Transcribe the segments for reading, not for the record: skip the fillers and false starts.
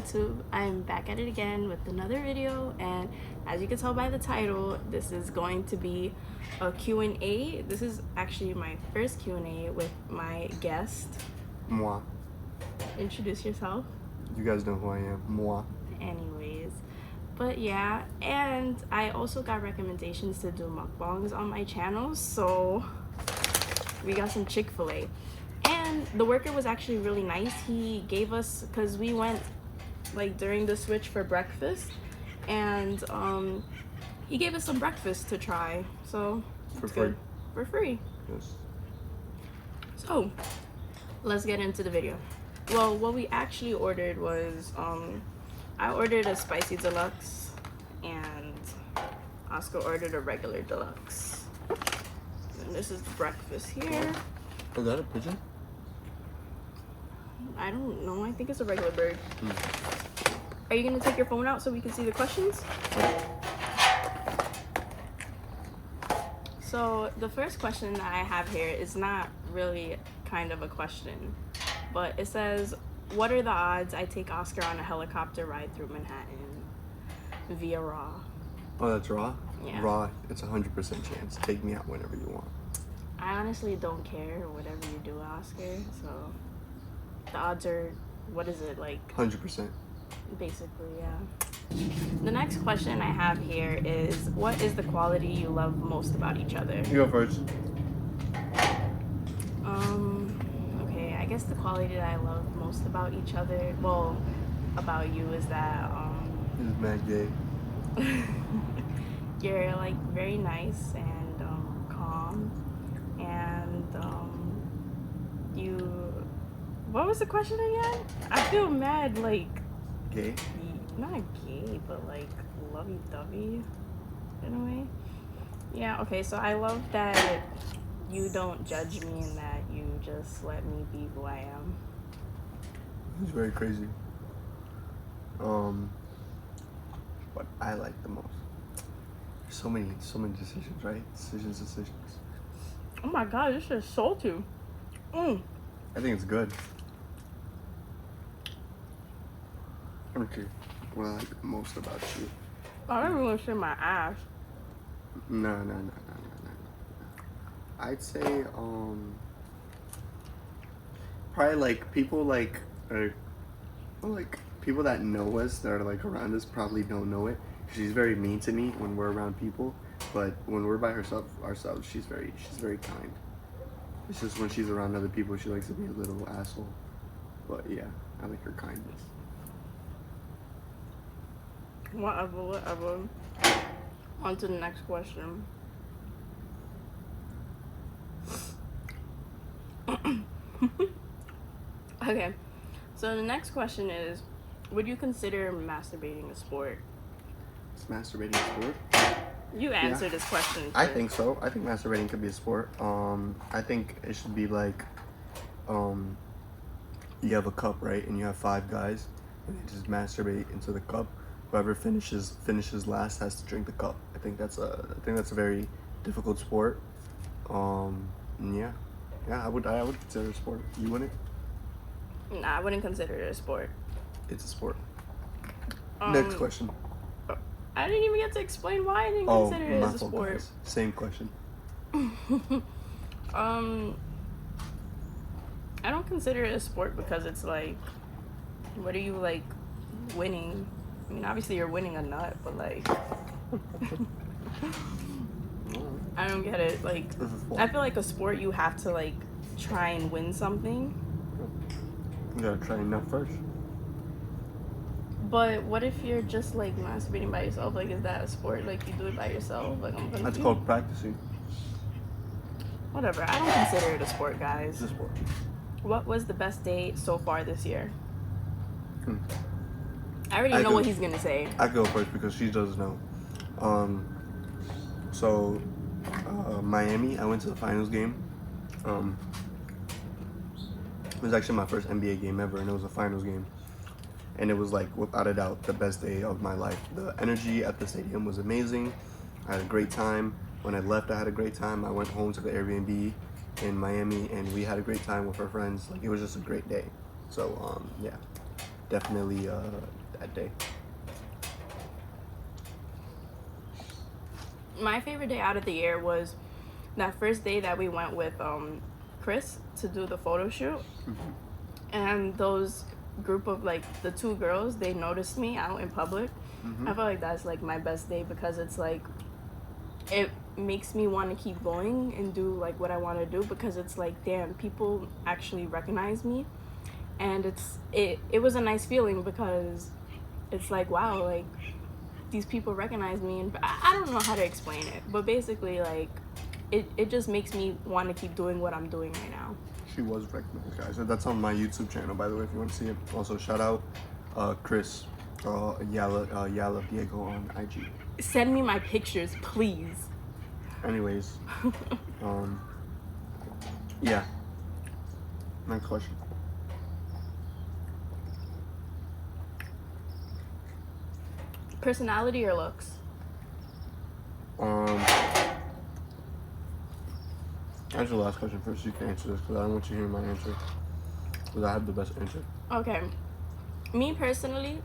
YouTube? I'm back at it again with another video, and as you can tell by the title, this is going to be a Q&A. This is actually my first Q&A with my guest. Moi. Introduce yourself. You guys know who I am. Moi. Anyways, but yeah, and I also got recommendations to do mukbangs on my channel, so we got some Chick-fil-A. And the worker was actually really nice. He gave us, because we went like during the switch for breakfast, and he gave us some breakfast to try, so For it's free. good. For free. Yes. So let's get into the video. Well, what we actually ordered was I ordered a spicy deluxe and Oscar ordered a regular deluxe. And this is the breakfast here. Is that a pigeon? I don't know. I think it's a regular bird. Are you gonna take your phone out so we can see the questions? So the first question that I have here is not really kind of a question, but it says, what are the odds I take Oscar on a helicopter ride through Manhattan via Raw? Oh, that's raw? Yeah. Raw, it's 100% chance. Take me out whenever you want. I honestly don't care whatever you do, Oscar, so the odds are, what is it, like 100%. basically, yeah. The next question I have here is, what is the quality you love most about each other? You go first. Okay, I guess the quality that I love most about each other, well, about you, is that This is mad gay. you're like very nice and calm, and you, what was the question again? I feel mad, like Gay? not gay, but like lovey-dovey in a way. Yeah, okay, so I love that you don't judge me and that you just let me be who I am. It's very crazy. What I like the most. There's so many decisions, right? Decisions. Oh my god, this is salty. I think it's good. Okay. What I like most about you. I don't even want to say my ass. No. I'd say probably like people like people that know us, that are like around us, probably don't know it. She's very mean to me when we're around people, but when we're by ourselves, she's very kind. It's just when she's around other people, she likes to be a little asshole. But yeah, I like her kindness. Whatever. On to the next question. Okay, so the next question is, would you consider masturbating a sport? Is masturbating a sport? You answer this question. I think so. I think masturbating could be a sport. I think it should be like, you have a cup, right, and you have 5 guys, and they just masturbate into the cup. Whoever finishes last has to drink the cup. I think that's a very difficult sport. Yeah, I would consider it a sport. You wouldn't? Nah, I wouldn't consider it a sport. It's a sport. Next question. I didn't even get to explain why I didn't consider it as a sport. Guys. Same question. I don't consider it a sport because it's like, what are you like winning? I mean, obviously you're winning a nut, but like, I don't get it. Like, I feel like a sport you have to like try and win something. You gotta try nut first. But what if you're just like masturbating by yourself? Like, is that a sport? Like, you do it by yourself? Like, I'm confused. That's called practicing. Whatever. I don't consider it a sport, guys. It's a sport. What was the best day so far this year? I already know what he's gonna say. I go first because she does know. So Miami, I went to the finals game. It was actually my first NBA game ever, and it was a finals game. And it was like, without a doubt, the best day of my life. The energy at the stadium was amazing. I had a great time. When I left, I had a great time. I went home to the Airbnb in Miami, and we had a great time with our friends. Like, it was just a great day. So, yeah. definitely that day. My favorite day out of the year was that first day that we went with Chris to do the photo shoot. And those group of like the two girls, they noticed me out in public. I feel like that's like my best day because it's like it makes me want to keep going and do like what I want to do because it's like damn, people actually recognize me. And it was a nice feeling because it's like wow, like these people recognize me. And I don't know how to explain it, but basically like it just makes me want to keep doing what I'm doing right now. She was recognized, guys. And that's on my YouTube channel, by the way, if you want to see it. Also, shout out Chris, Yala Diego on IG. Send me my pictures, please. Anyways, yeah. Next question. Personality or looks? Answer the last question first. You can answer this because I don't want you to hear my answer. Because I have the best answer. Okay. Me personally,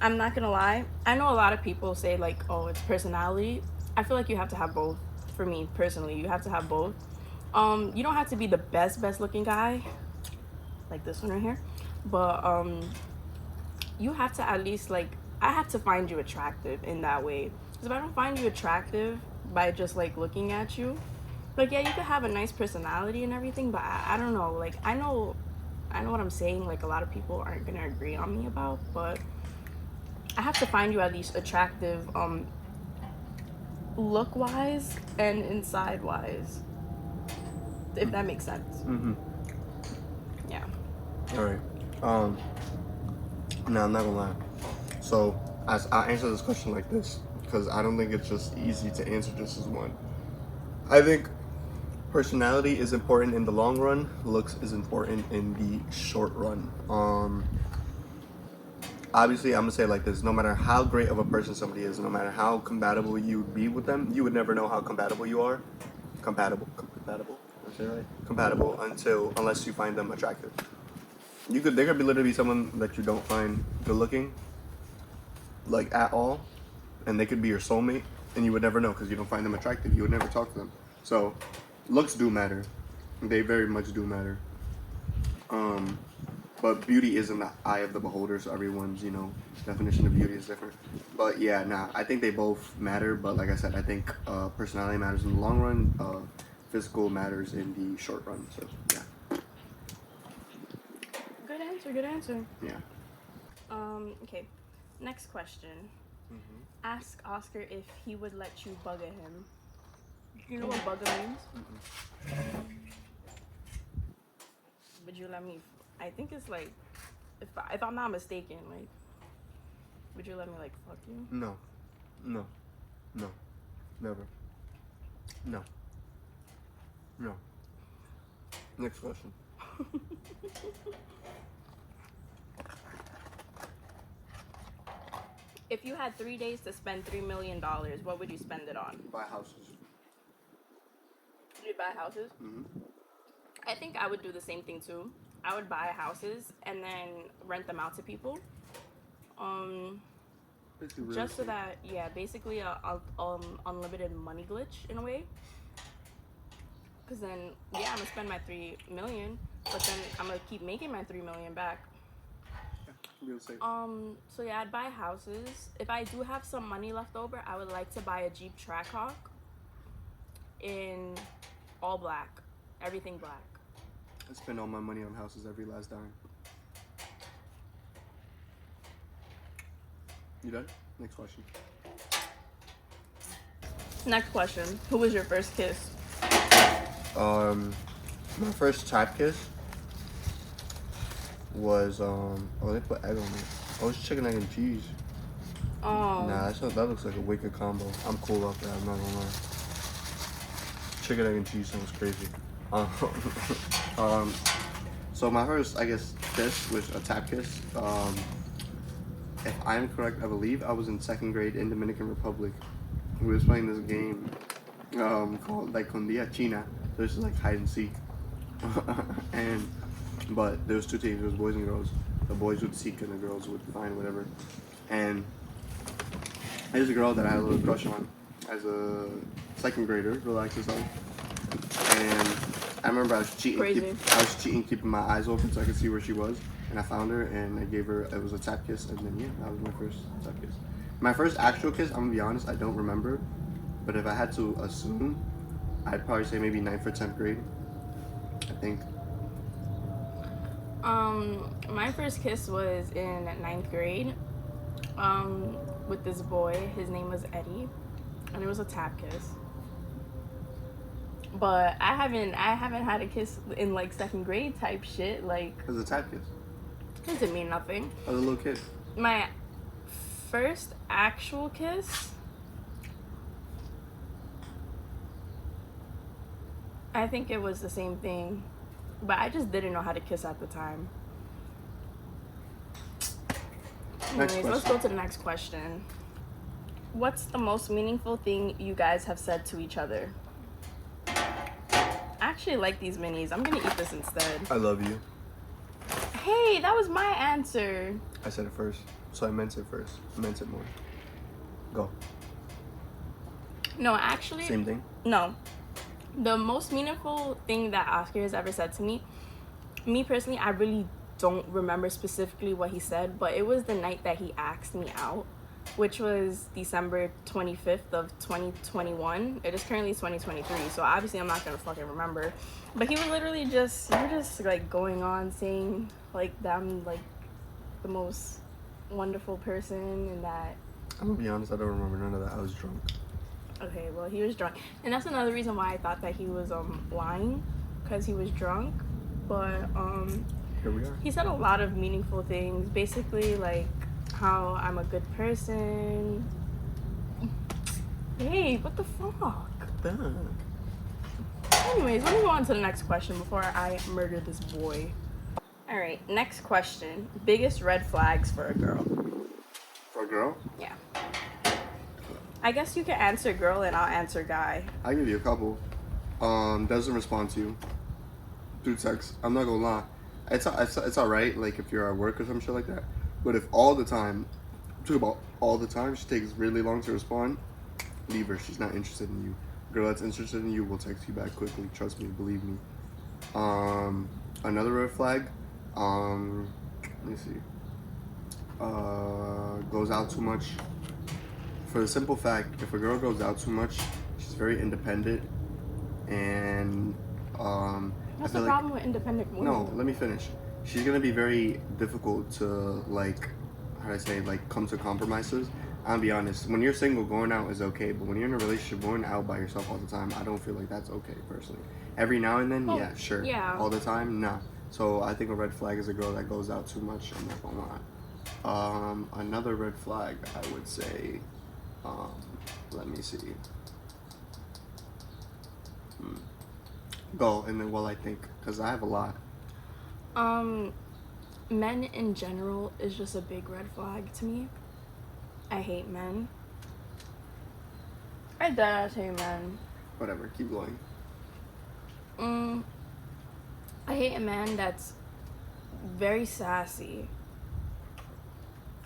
I'm not gonna lie. I know a lot of people say like, oh, it's personality. I feel like you have to have both. For me personally, you have to have both. You don't have to be the best looking guy, like this one right here, but you have to at least like I have to find you attractive in that way. Because if I don't find you attractive by just like looking at you, like yeah, you could have a nice personality and everything, but I don't know. Like I know what I'm saying. Like a lot of people aren't gonna agree on me about, but I have to find you at least attractive, look wise and inside wise. If that makes sense. Yeah. All right. No, I'm not gonna lie. So, as I answer this question like this, because I don't think it's just easy to answer just as one. I think personality is important in the long run. Looks is important in the short run. Obviously, I'm gonna say it like this: no matter how great of a person somebody is, no matter how compatible you would be with them, you would never know how compatible you are. Compatible. Is that right? Compatible unless you find them attractive. There could be literally someone that you don't find good looking, like at all, and they could be your soulmate, and you would never know because you don't find them attractive. You would never talk to them. So, looks do matter. They very much do matter. But beauty is in the eye of the beholder, so everyone's, definition of beauty is different. But yeah, I think they both matter, but like I said, I think personality matters in the long run, physical matters in the short run, so yeah. Good answer. Yeah. Okay, next question. Ask Oscar if he would let you bugger him. You know what bugger means? Would you let me? I think it's like, if I'm not mistaken, like, would you let me like fuck you? No, never. No. Next question. If you had 3 days to spend $3 million, what would you spend it on? Buy houses. You'd buy houses? I think I would do the same thing too. I would buy houses and then rent them out to people. Just so that, yeah, basically a unlimited money glitch in a way. Because then, yeah, I'm gonna spend my $3 million, but then I'm gonna keep making my $3 million back. Real safe. So yeah, I'd buy houses. If I do have some money left over, I would like to buy a Jeep Trackhawk in all black, everything black. I spend all my money on houses every last dime. You done? Next question. Next question. Who was your first kiss? My first tap kiss was they put egg on it. Oh, it's chicken, egg, and cheese. Oh. Nah, that looks like a wicked combo. I'm cool off that, I'm not gonna lie. Chicken, egg, and cheese sounds crazy. So my first, I guess, kiss was a tap kiss. If I'm correct, I believe I was in 2nd grade in Dominican Republic. We was playing this game called like Con Dia China. So it's like hide and seek. But there was 2 teams, there was boys and girls. The boys would seek and the girls would find whatever. And there's a girl that I had a little crush on as a second grader. Relax yourself. And I remember I was cheating. Keeping my eyes open so I could see where she was. And I found her and I gave her. It was a tap kiss, and then yeah, that was my first tap kiss. My first actual kiss. I'm gonna be honest. I don't remember. But if I had to assume, I'd probably say maybe 9th or 10th grade. I think. My first kiss was in 9th grade. With this boy. His name was Eddie, and it was a tap kiss. But I haven't had a kiss in like 2nd grade type shit. Like, It was a tap kiss. doesn't mean nothing. I was a little kid. My first actual kiss, I think it was the same thing, but I just didn't know how to kiss at the time. Anyways, let's go to the next question. What's the most meaningful thing you guys have said to each other? I actually like these minis. I'm gonna eat this instead. I love you. Hey, that was my answer. I said it first, so I meant it first. I meant it more. Go. No, actually. Same thing? No. The most meaningful thing that Oscar has ever said to me personally, I really don't remember specifically what he said, but it was the night that he asked me out, which was December 25th of 2021. It is currently 2023, so obviously I'm not gonna fucking remember. But he was literally just like going on saying like that I'm like the most wonderful person and that. I'm gonna be honest, I don't remember none of that. I was drunk. Okay, well, he was drunk. And that's another reason why I thought that he was lying, because he was drunk. But Here we are. he said a lot of meaningful things, basically like how I'm a good person. Hey, what the fuck? Anyways, let me go on to the next question before I murder this boy. Alright, next question. Biggest red flags for a girl? For a girl? Yeah. I guess you can answer girl and I'll answer guy. I'll give you a couple. Doesn't respond to you through text. I'm not gonna lie. It's alright, like if you're at work or some shit like that. But if all the time, talk about all the time, she takes really long to respond, leave her. She's not interested in you. Girl that's interested in you will text you back quickly. Trust me, believe me. Another red flag. Let me see. Goes out too much. For the simple fact, if a girl goes out too much, she's very independent, and What's the problem with independent women? No, let me finish. She's gonna be very difficult to like, how do I say, like come to compromises. I'll be honest. When you're single, going out is okay, but when you're in a relationship, going out by yourself all the time, I don't feel like that's okay personally. Every now and then, yeah, sure. Yeah. All the time, no. So I think a red flag is a girl that goes out too much. I'm not gonna lie. Another red flag, I would say. Let me see. Go and then I think, because I have a lot. Men in general is just a big red flag to me. I hate men. I hate men. Whatever, keep going. I hate a man that's very sassy.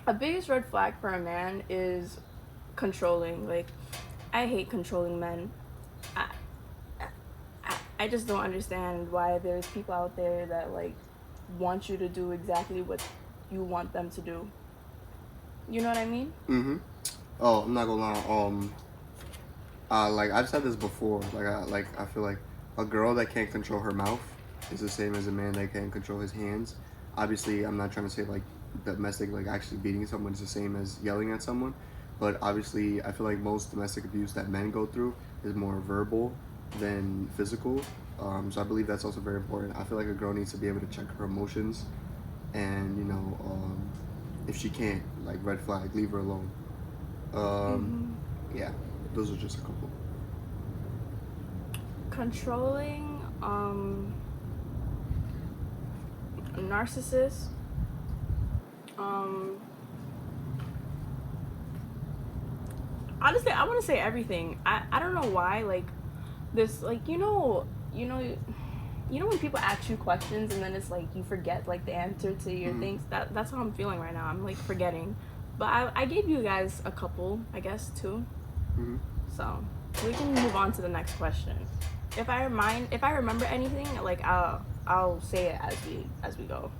A biggest red flag for a man is controlling. Like, I hate controlling men. I just don't understand why there's people out there that like want you to do exactly what you want them to do. You know what I mean? Oh, I'm not gonna lie. Like I've said this before. I feel like a girl that can't control her mouth is the same as a man that can't control his hands. Obviously, I'm not trying to say like domestic, like actually beating someone is the same as yelling at someone. But obviously, I feel like most domestic abuse that men go through is more verbal than physical. So I believe that's also very important. I feel like a girl needs to be able to check her emotions, and if she can't, like red flag, leave her alone. Yeah, those are just a couple. Controlling, narcissist, honestly, I want to say everything. I don't know why, like, this, like, you know when people ask you questions and then it's like you forget like the answer to your things. That's how I'm feeling right now. I'm like forgetting, but I gave you guys a couple, I guess, too. So we can move on to the next question. If I remember anything, like I'll say it as we go.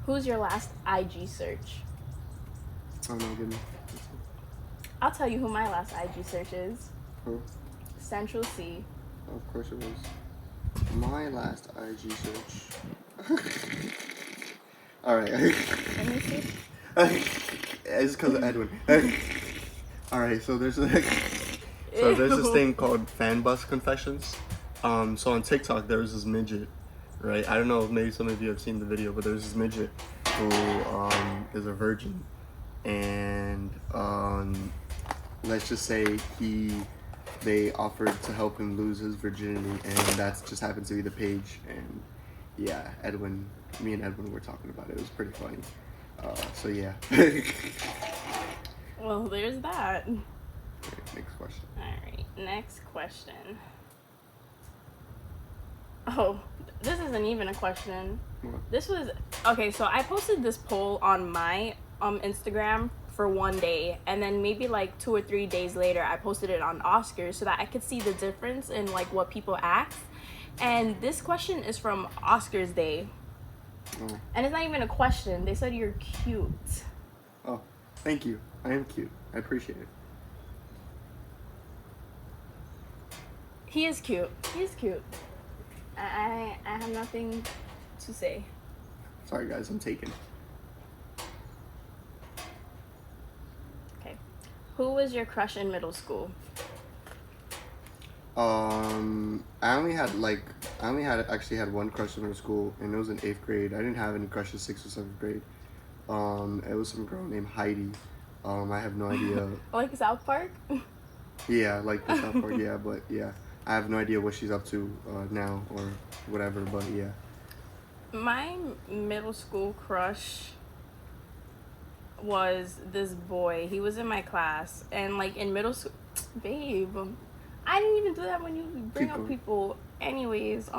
Who's your last IG search? Oh no, give me. I'll tell you who my last IG search is. Who? Central C. Oh, of course it was. My last IG search. All right. Let me see. It's because of Edwin. All right, so there's this thing called fan bus confessions. So on TikTok there was this midget, right? I don't know if maybe some of you have seen the video, but there's this midget who is a virgin, and let's just say they offered to help him lose his virginity, and that just happened to be the page. And yeah, me and Edwin were talking about it. It was pretty funny. So yeah. Well, there's that. Okay, next question. Alright, next question. Oh, this isn't even a question. What? This was okay, so I posted this poll on my Instagram for one day, and then maybe like 2 or 3 days later I posted it on Oscars so that I could see the difference in like what people asked. And this question is from Oscars Day. Oh. And it's not even a question. They said you're cute. Oh, thank you. I am cute. I appreciate it. He is cute. He is cute. I have nothing to say. Sorry guys, I'm taken. Okay. Who was your crush in middle school? I only actually had one crush in middle school, and it was in 8th grade. I didn't have any crushes 6th or 7th grade. It was some girl named Heidi. I have no idea. Like South Park? Yeah, like the South Park, yeah, but yeah. I have no idea what she's up to now or whatever, but yeah. My middle school crush was this boy. He was in my class, and like in middle school, babe, I didn't even do that when you bring up people. Anyways,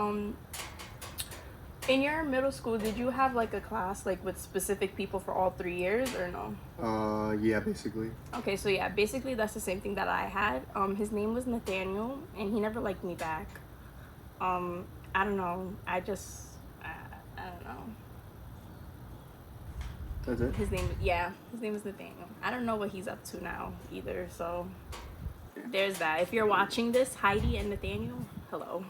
in your middle school, did you have like a class like with specific people for all 3 years or no? Yeah, basically. Okay, so yeah, basically that's the same thing that I had. His name was Nathaniel, and he never liked me back. I don't know. I don't know. That's it? His name is Nathaniel. I don't know what he's up to now either, so there's that. If you're watching this, Heidi and Nathaniel, hello.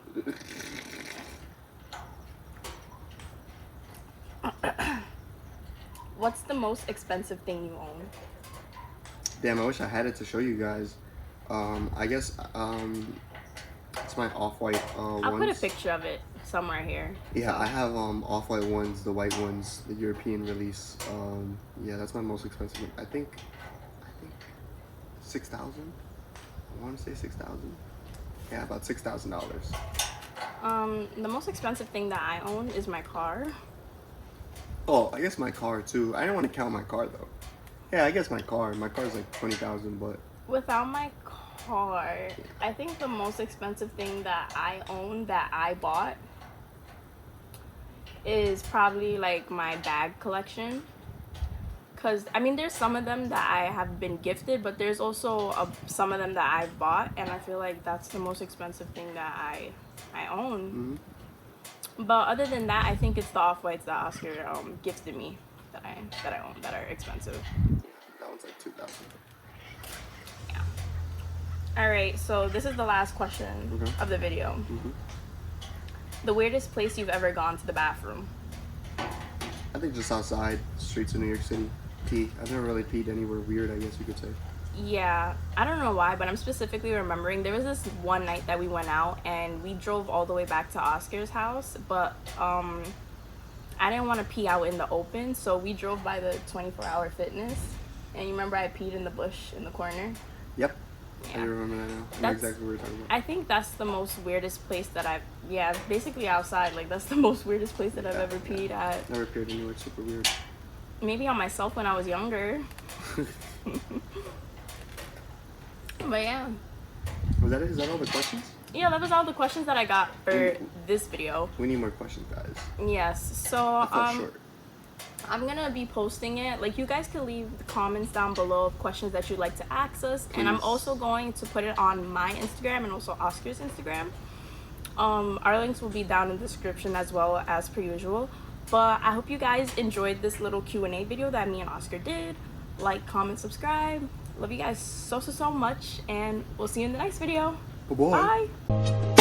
What's the most expensive thing you own? Damn, I wish I had it to show you guys. I guess it's my off-white ones. I'll put a picture of it somewhere here. Yeah, I have off-white ones, the white ones, the European release. Yeah, that's my most expensive one. I think 6,000. I want to say 6,000. Yeah, about $6,000. The most expensive thing that I own is my car. Oh, I guess my car too. I don't want to count my car though. Yeah, I guess my car. My car's like 20,000, but Without my car, I think the most expensive thing that I own that I bought is probably like my bag collection. Cause I mean, there's some of them that I have been gifted, but there's also some of them that I've bought, and I feel like that's the most expensive thing that I own. Mm-hmm. But other than that, I think it's the off-whites that Oscar gifted me that I own that are expensive. That one's like 2,000. Yeah. All right, so this is the last question of the video. Mm-hmm. The weirdest place you've ever gone to the bathroom? I think just outside streets of New York City. Pee. I've never really peed anywhere weird, I guess you could say. Yeah, I don't know why, but I'm specifically remembering there was this one night that we went out and we drove all the way back to Oscar's house, but I didn't want to pee out in the open, so we drove by the 24-hour fitness, and you remember I peed in the bush in the corner? Yep. Yeah. I remember that now. I know exactly what you're talking about. I think that's the most weirdest place that basically outside, like that's the most weirdest place that I've ever peed at. Never peed anywhere super weird. Maybe on myself when I was younger. But yeah. Was that it? Is that all the questions? yeah, that was all the questions that I got for this video. We need more questions, guys. Yes, so I fell short. I'm gonna be posting it. Like, you guys can leave the comments down below of questions that you'd like to ask us. Please. And I'm also going to put it on my Instagram and also Oscar's Instagram. Our links will be down in the description as well as per usual. But I hope you guys enjoyed this little Q&A video that me and Oscar did. Like, comment, subscribe. Love you guys so much, and we'll see you in the next video. Bye-bye. Bye.